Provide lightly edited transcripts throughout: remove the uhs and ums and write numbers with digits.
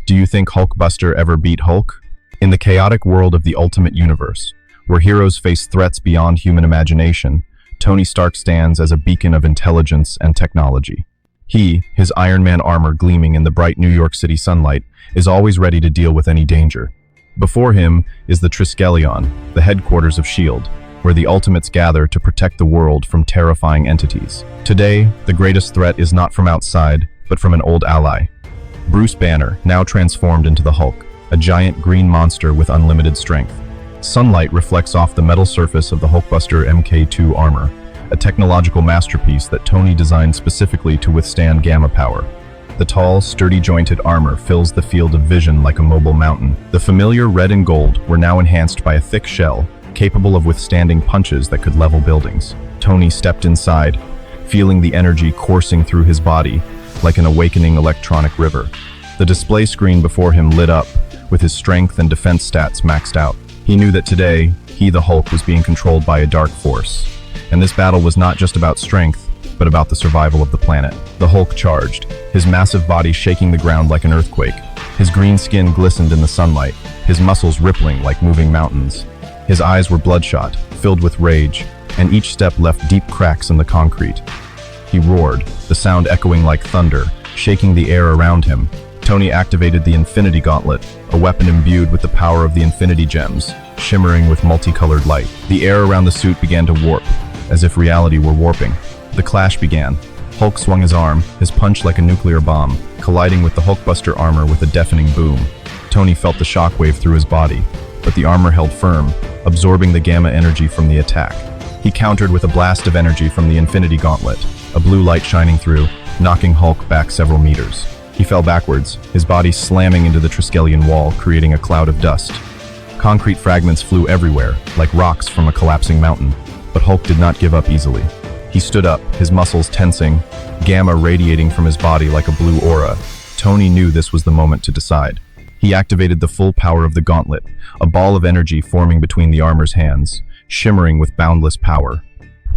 Do you think Hulkbuster ever beat Hulk? In the chaotic world of the Ultimate Universe, where heroes face threats beyond human imagination, Tony Stark stands as a beacon of intelligence and technology. He, his Iron Man armor gleaming in the bright New York City sunlight, is always ready to deal with any danger. Before him is the Triskelion, the headquarters of S.H.I.E.L.D, where the Ultimates gather to protect the world from terrifying entities. Today, the greatest threat is not from outside, but from an old ally. Bruce Banner, now transformed into the Hulk, a giant green monster with unlimited strength. Sunlight reflects off the metal surface of the Hulkbuster MK II armor, a technological masterpiece that Tony designed specifically to withstand gamma power. The tall, sturdy-jointed armor fills the field of vision like a mobile mountain. The familiar red and gold were now enhanced by a thick shell, capable of withstanding punches that could level buildings. Tony stepped inside, feeling the energy coursing through his body like an awakening electronic river. The display screen before him lit up, with his strength and defense stats maxed out. He knew that today, he the Hulk was being controlled by a dark force. And this battle was not just about strength, but about the survival of the planet. The Hulk charged, his massive body shaking the ground like an earthquake. His green skin glistened in the sunlight, his muscles rippling like moving mountains. His eyes were bloodshot, filled with rage, and each step left deep cracks in the concrete. He roared, the sound echoing like thunder, shaking the air around him. Tony activated the Infinity Gauntlet, a weapon imbued with the power of the Infinity Gems, shimmering with multicolored light. The air around the suit began to warp, as if reality were warping. The clash began. Hulk swung his arm, his punch like a nuclear bomb, colliding with the Hulkbuster armor with a deafening boom. Tony felt the shockwave through his body, but the armor held firm, absorbing the gamma energy from the attack. He countered with a blast of energy from the Infinity Gauntlet, a blue light shining through, knocking Hulk back several meters. He fell backwards, his body slamming into the Triskelion wall, creating a cloud of dust. Concrete fragments flew everywhere, like rocks from a collapsing mountain, but Hulk did not give up easily. He stood up, his muscles tensing, gamma radiating from his body like a blue aura. Tony knew this was the moment to decide. He activated the full power of the gauntlet, a ball of energy forming between the armor's hands, shimmering with boundless power.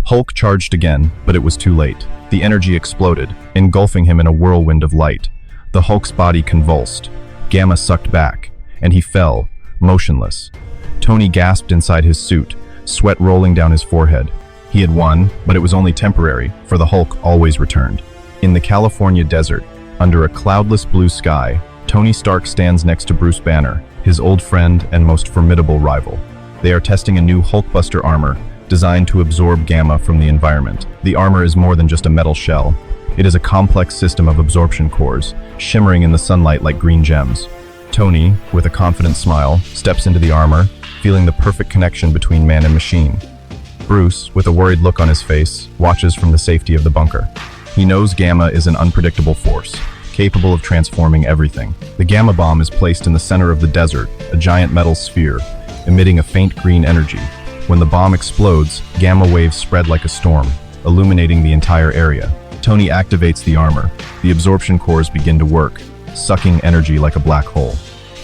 Hulk charged again, but it was too late. The energy exploded, engulfing him in a whirlwind of light. The Hulk's body convulsed, gamma sucked back, and he fell, motionless. Tony gasped inside his suit, sweat rolling down his forehead. He had won, but it was only temporary, for the Hulk always returned. In the California desert, under a cloudless blue sky, Tony Stark stands next to Bruce Banner, his old friend and most formidable rival. They are testing a new Hulkbuster armor, designed to absorb gamma from the environment. The armor is more than just a metal shell. It is a complex system of absorption cores, shimmering in the sunlight like green gems. Tony, with a confident smile, steps into the armor, feeling the perfect connection between man and machine. Bruce, with a worried look on his face, watches from the safety of the bunker. He knows gamma is an unpredictable force, capable of transforming everything. The gamma bomb is placed in the center of the desert, a giant metal sphere, emitting a faint green energy. When the bomb explodes, gamma waves spread like a storm, illuminating the entire area. Tony activates the armor. The absorption cores begin to work, sucking energy like a black hole.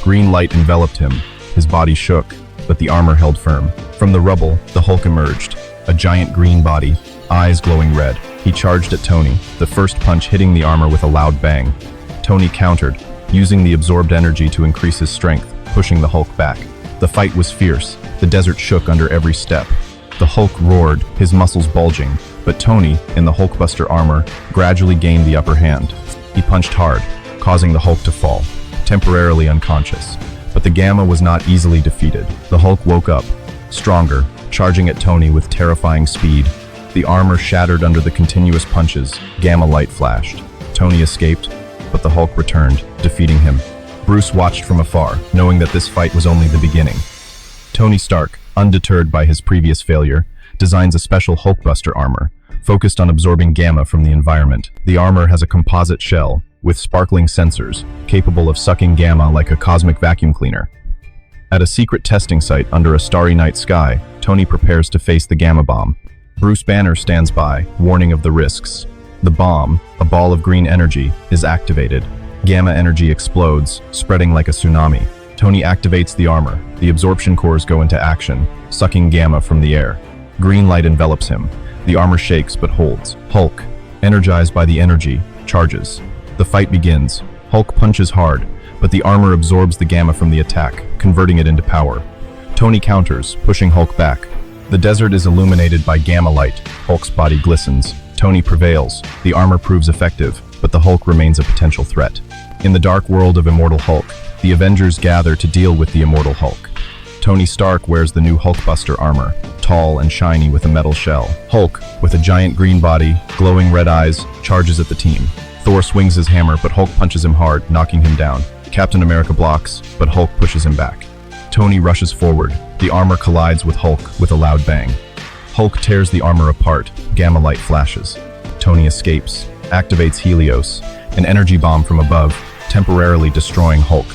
Green light enveloped him. His body shook, but the armor held firm. From the rubble, the Hulk emerged, a giant green body, eyes glowing red. He charged at Tony, the first punch hitting the armor with a loud bang. Tony countered, using the absorbed energy to increase his strength, pushing the Hulk back. The fight was fierce. The desert shook under every step. The Hulk roared, his muscles bulging, but Tony, in the Hulkbuster armor, gradually gained the upper hand. He punched hard, causing the Hulk to fall, temporarily unconscious. But the gamma was not easily defeated. The Hulk woke up, stronger, charging at Tony with terrifying speed. The armor shattered under the continuous punches. Gamma light flashed. Tony escaped, but the Hulk returned, defeating him. Bruce watched from afar, knowing that this fight was only the beginning. Tony Stark, undeterred by his previous failure, designs a special Hulkbuster armor, focused on absorbing gamma from the environment. The armor has a composite shell, with sparkling sensors, capable of sucking gamma like a cosmic vacuum cleaner. At a secret testing site under a starry night sky, Tony prepares to face the gamma bomb. Bruce Banner stands by, warning of the risks. The bomb, a ball of green energy, is activated. Gamma energy explodes, spreading like a tsunami. Tony activates the armor. The absorption cores go into action, sucking gamma from the air. Green light envelops him. The armor shakes but holds. Hulk, energized by the energy, charges. The fight begins. Hulk punches hard, but the armor absorbs the gamma from the attack, converting it into power. Tony counters, pushing Hulk back. The desert is illuminated by gamma light. Hulk's body glistens. Tony prevails. The armor proves effective, but the Hulk remains a potential threat. In the dark world of Immortal Hulk, the Avengers gather to deal with the Immortal Hulk. Tony Stark wears the new Hulkbuster armor, tall and shiny with a metal shell. Hulk, with a giant green body, glowing red eyes, charges at the team. Thor swings his hammer, but Hulk punches him hard, knocking him down. Captain America blocks, but Hulk pushes him back. Tony rushes forward. The armor collides with Hulk with a loud bang. Hulk tears the armor apart. Gamma light flashes. Tony escapes, activates Helios, an energy bomb from above, temporarily destroying Hulk.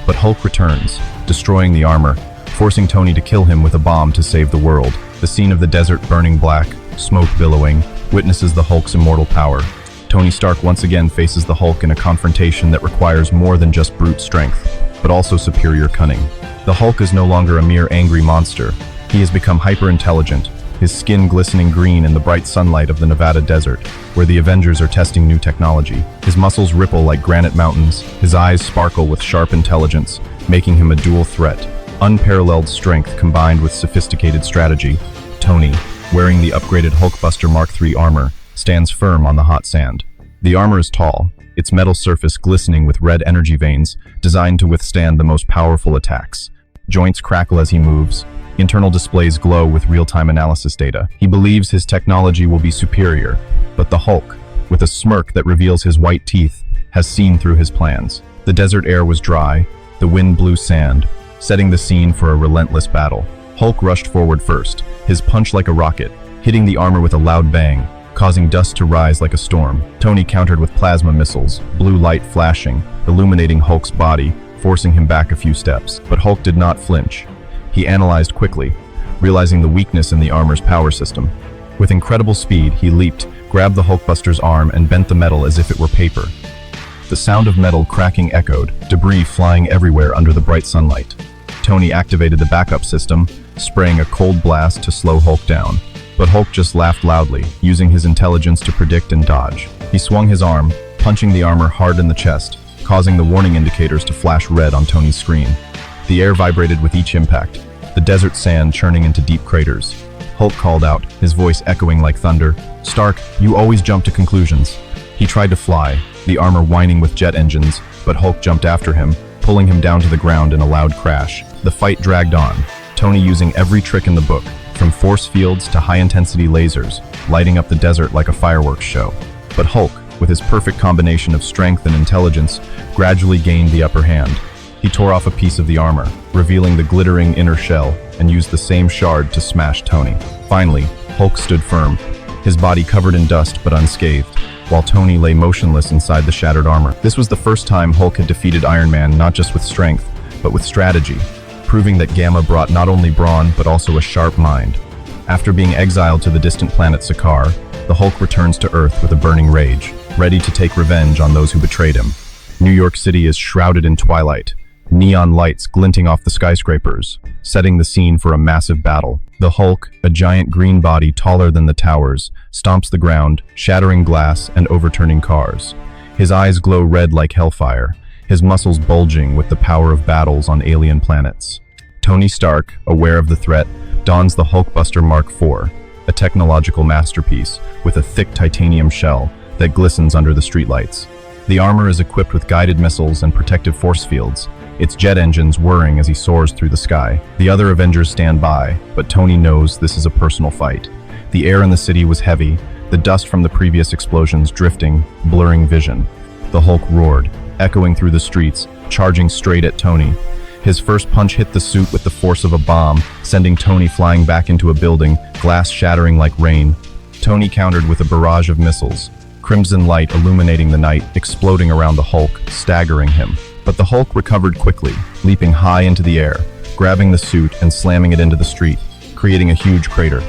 But Hulk returns, destroying the armor, forcing Tony to kill him with a bomb to save the world. The scene of the desert burning black, smoke billowing, witnesses the Hulk's immortal power. Tony Stark once again faces the Hulk in a confrontation that requires more than just brute strength, but also superior cunning. The Hulk is no longer a mere angry monster. He has become hyper-intelligent, his skin glistening green in the bright sunlight of the Nevada desert, where the Avengers are testing new technology. His muscles ripple like granite mountains, his eyes sparkle with sharp intelligence, making him a dual threat. Unparalleled strength combined with sophisticated strategy. Tony, wearing the upgraded Hulkbuster Mark III armor, stands firm on the hot sand. The armor is tall, its metal surface glistening with red energy veins, designed to withstand the most powerful attacks. Joints crackle as he moves. Internal displays glow with real-time analysis data. He believes his technology will be superior, but the Hulk, with a smirk that reveals his white teeth, has seen through his plans. The desert air was dry, the wind blew sand, setting the scene for a relentless battle. Hulk rushed forward first, his punch like a rocket, hitting the armor with a loud bang, causing dust to rise like a storm. Tony countered with plasma missiles, blue light flashing, illuminating Hulk's body, forcing him back a few steps. But Hulk did not flinch. He analyzed quickly, realizing the weakness in the armor's power system. With incredible speed, he leaped, grabbed the Hulkbuster's arm, and bent the metal as if it were paper. The sound of metal cracking echoed, debris flying everywhere under the bright sunlight. Tony activated the backup system, spraying a cold blast to slow Hulk down. But Hulk just laughed loudly, using his intelligence to predict and dodge. He swung his arm, punching the armor hard in the chest, causing the warning indicators to flash red on Tony's screen. The air vibrated with each impact, the desert sand churning into deep craters. Hulk called out, his voice echoing like thunder, "Stark, you always jump to conclusions." He tried to fly, the armor whining with jet engines, but Hulk jumped after him, pulling him down to the ground in a loud crash. The fight dragged on, Tony using every trick in the book, from force fields to high-intensity lasers, lighting up the desert like a fireworks show. But Hulk, with his perfect combination of strength and intelligence, gradually gained the upper hand. He tore off a piece of the armor, revealing the glittering inner shell, and used the same shard to smash Tony. Finally, Hulk stood firm, his body covered in dust but unscathed, while Tony lay motionless inside the shattered armor. This was the first time Hulk had defeated Iron Man not just with strength, but with strategy, proving that Gamma brought not only brawn but also a sharp mind. After being exiled to the distant planet Sakaar, the Hulk returns to Earth with a burning rage, ready to take revenge on those who betrayed him. New York City is shrouded in twilight, neon lights glinting off the skyscrapers, setting the scene for a massive battle. The Hulk, a giant green body taller than the towers, stomps the ground, shattering glass and overturning cars. His eyes glow red like hellfire, his muscles bulging with the power of battles on alien planets. Tony Stark, aware of the threat, dons the Hulkbuster Mark IV, a technological masterpiece with a thick titanium shell that glistens under the streetlights. The armor is equipped with guided missiles and protective force fields, its jet engines whirring as he soars through the sky. The other Avengers stand by, but Tony knows this is a personal fight. The air in the city was heavy, the dust from the previous explosions drifting, blurring vision. The Hulk roared, echoing through the streets, charging straight at Tony. His first punch hit the suit with the force of a bomb, sending Tony flying back into a building, glass shattering like rain. Tony countered with a barrage of missiles, crimson light illuminating the night, exploding around the Hulk, staggering him. But the Hulk recovered quickly, leaping high into the air, grabbing the suit and slamming it into the street, creating a huge crater.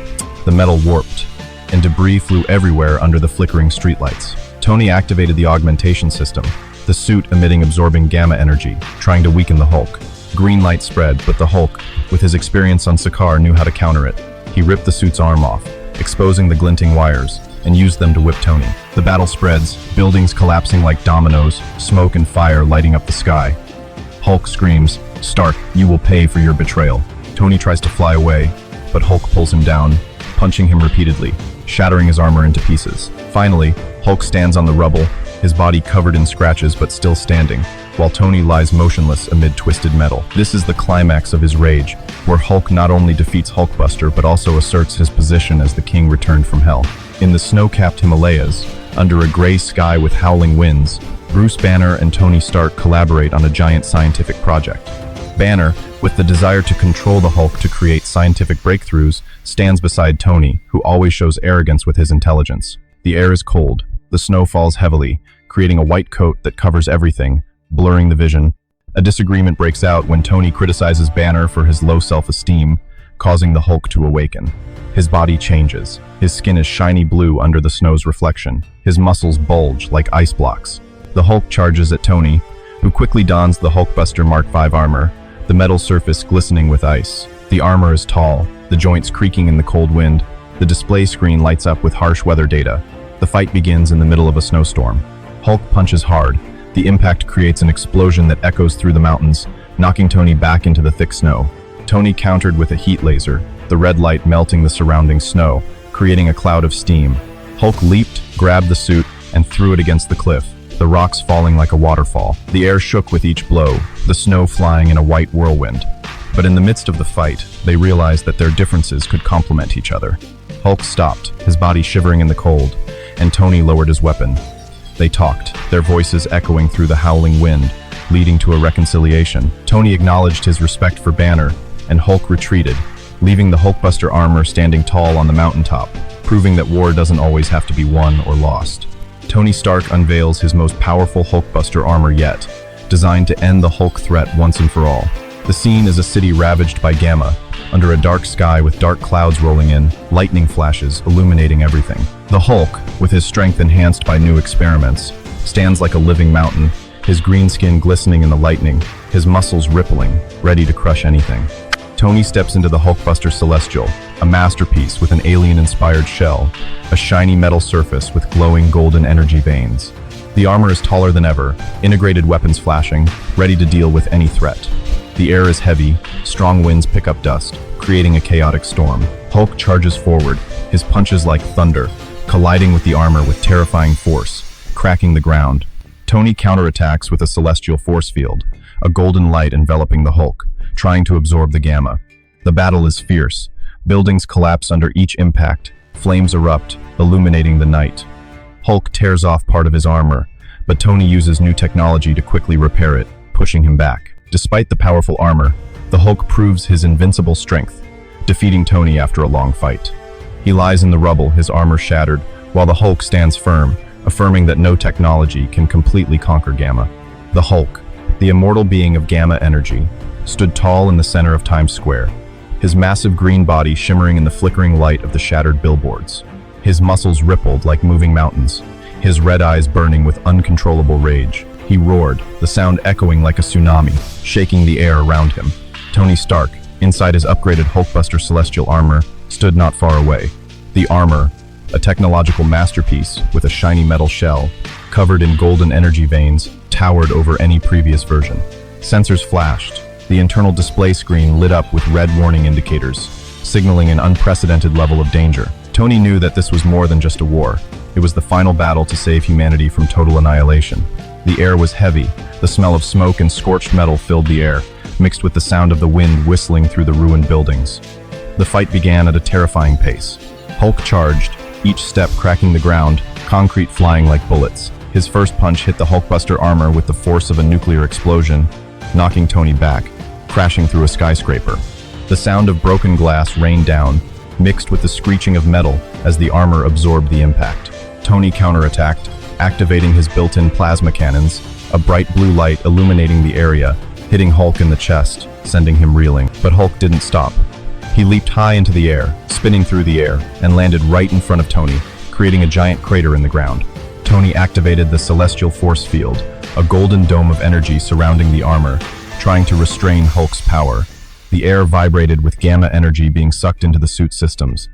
The metal warped, and debris flew everywhere under the flickering streetlights. Tony activated the augmentation system, the suit emitting absorbing gamma energy, trying to weaken the Hulk. Green light spread, but the Hulk, with his experience on Sakaar, knew how to counter it. He ripped the suit's arm off, exposing the glinting wires, and used them to whip Tony. The battle spreads, buildings collapsing like dominoes, smoke and fire lighting up the sky. Hulk screams, "Stark, you will pay for your betrayal." Tony tries to fly away, but Hulk pulls him down, punching him repeatedly, shattering his armor into pieces. Finally, Hulk stands on the rubble, his body covered in scratches but still standing, while Tony lies motionless amid twisted metal. This is the climax of his rage, where Hulk not only defeats Hulkbuster but also asserts his position as the king returned from hell. In the snow-capped Himalayas, under a gray sky with howling winds, Bruce Banner and Tony Stark collaborate on a giant scientific project. Banner, with the desire to control the Hulk to create scientific breakthroughs, stands beside Tony, who always shows arrogance with his intelligence. The air is cold, the snow falls heavily, creating a white coat that covers everything, blurring the vision. A disagreement breaks out when Tony criticizes Banner for his low self-esteem, causing the Hulk to awaken. His body changes. His skin is shiny blue under the snow's reflection. His muscles bulge like ice blocks. The Hulk charges at Tony, who quickly dons the Hulkbuster Mark V armor, the metal surface glistening with ice. The armor is tall, the joints creaking in the cold wind. The display screen lights up with harsh weather data. The fight begins in the middle of a snowstorm. Hulk punches hard. The impact creates an explosion that echoes through the mountains, knocking Tony back into the thick snow. Tony countered with a heat laser, the red light melting the surrounding snow, creating a cloud of steam. Hulk leaped, grabbed the suit, and threw it against the cliff, the rocks falling like a waterfall. The air shook with each blow, the snow flying in a white whirlwind. But in the midst of the fight, they realized that their differences could complement each other. Hulk stopped, his body shivering in the cold, and Tony lowered his weapon. They talked, their voices echoing through the howling wind, leading to a reconciliation. Tony acknowledged his respect for Banner, and Hulk retreated, leaving the Hulkbuster armor standing tall on the mountaintop, proving that war doesn't always have to be won or lost. Tony Stark unveils his most powerful Hulkbuster armor yet, designed to end the Hulk threat once and for all. The scene is a city ravaged by Gamma, under a dark sky with dark clouds rolling in, lightning flashes illuminating everything. The Hulk, with his strength enhanced by new experiments, stands like a living mountain, his green skin glistening in the lightning, his muscles rippling, ready to crush anything. Tony steps into the Hulkbuster Celestial, a masterpiece with an alien-inspired shell, a shiny metal surface with glowing golden energy veins. The armor is taller than ever, integrated weapons flashing, ready to deal with any threat. The air is heavy, strong winds pick up dust, creating a chaotic storm. Hulk charges forward, his punches like thunder, colliding with the armor with terrifying force, cracking the ground. Tony counterattacks with a celestial force field, a golden light enveloping the Hulk, trying to absorb the Gamma. The battle is fierce. Buildings collapse under each impact, flames erupt, illuminating the night. Hulk tears off part of his armor, but Tony uses new technology to quickly repair it, pushing him back. Despite the powerful armor, the Hulk proves his invincible strength, defeating Tony after a long fight. He lies in the rubble, his armor shattered, while the Hulk stands firm, affirming that no technology can completely conquer Gamma. The Hulk, the immortal being of Gamma energy, stood tall in the center of Times Square, his massive green body shimmering in the flickering light of the shattered billboards. His muscles rippled like moving mountains, his red eyes burning with uncontrollable rage. He roared, the sound echoing like a tsunami, shaking the air around him. Tony Stark, inside his upgraded Hulkbuster Celestial armor, stood not far away. The armor, a technological masterpiece with a shiny metal shell, covered in golden energy veins, towered over any previous version. Sensors flashed. The internal display screen lit up with red warning indicators, signaling an unprecedented level of danger. Tony knew that this was more than just a war. It was the final battle to save humanity from total annihilation. The air was heavy. The smell of smoke and scorched metal filled the air, mixed with the sound of the wind whistling through the ruined buildings. The fight began at a terrifying pace. Hulk charged, each step cracking the ground, concrete flying like bullets. His first punch hit the Hulkbuster armor with the force of a nuclear explosion, knocking Tony back, crashing through a skyscraper. The sound of broken glass rained down, mixed with the screeching of metal as the armor absorbed the impact. Tony counterattacked, activating his built-in plasma cannons, a bright blue light illuminating the area, hitting Hulk in the chest, sending him reeling. But Hulk didn't stop. He leaped high into the air, spinning through the air, and landed right in front of Tony, creating a giant crater in the ground. Tony activated the Celestial Force Field, a golden dome of energy surrounding the armor, trying to restrain Hulk's power. The air vibrated with Gamma energy being sucked into the suit systems.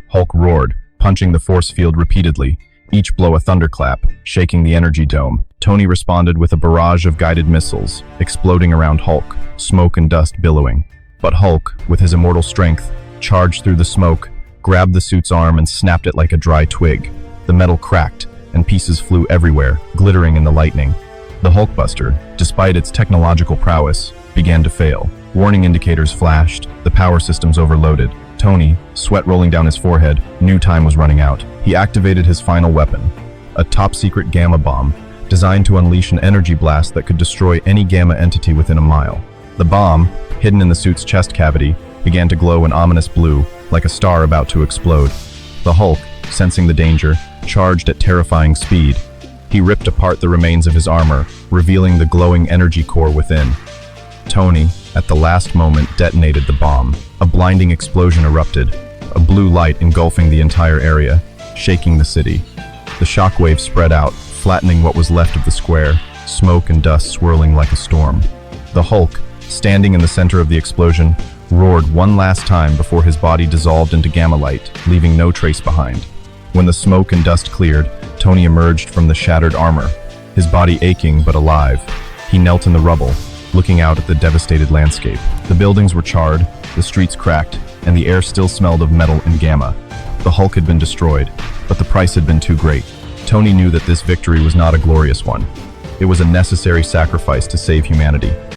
Hulk roared, punching the force field repeatedly, each blow a thunderclap, shaking the energy dome. Tony responded with a barrage of guided missiles, exploding around Hulk, smoke and dust billowing. But Hulk, with his immortal strength, charged through the smoke, grabbed the suit's arm and snapped it like a dry twig. The metal cracked, and pieces flew everywhere, glittering in the lightning. The Hulkbuster, despite its technological prowess, began to fail. Warning indicators flashed, the power systems overloaded. Tony, sweat rolling down his forehead, knew time was running out. He activated his final weapon, a top-secret gamma bomb, designed to unleash an energy blast that could destroy any gamma entity within a mile. The bomb, hidden in the suit's chest cavity, began to glow an ominous blue, like a star about to explode. The Hulk, sensing the danger, charged at terrifying speed. He ripped apart the remains of his armor, revealing the glowing energy core within. Tony, at the last moment, detonated the bomb. A blinding explosion erupted, a blue light engulfing the entire area, shaking the city. The shockwave spread out, flattening what was left of the square, smoke and dust swirling like a storm. The Hulk, standing in the center of the explosion, roared one last time before his body dissolved into gamma light, leaving no trace behind. When the smoke and dust cleared, Tony emerged from the shattered armor, his body aching but alive. He knelt in the rubble, looking out at the devastated landscape. The buildings were charred, the streets cracked, and the air still smelled of metal and gamma. The Hulk had been destroyed, but the price had been too great. Tony knew that this victory was not a glorious one. It was a necessary sacrifice to save humanity.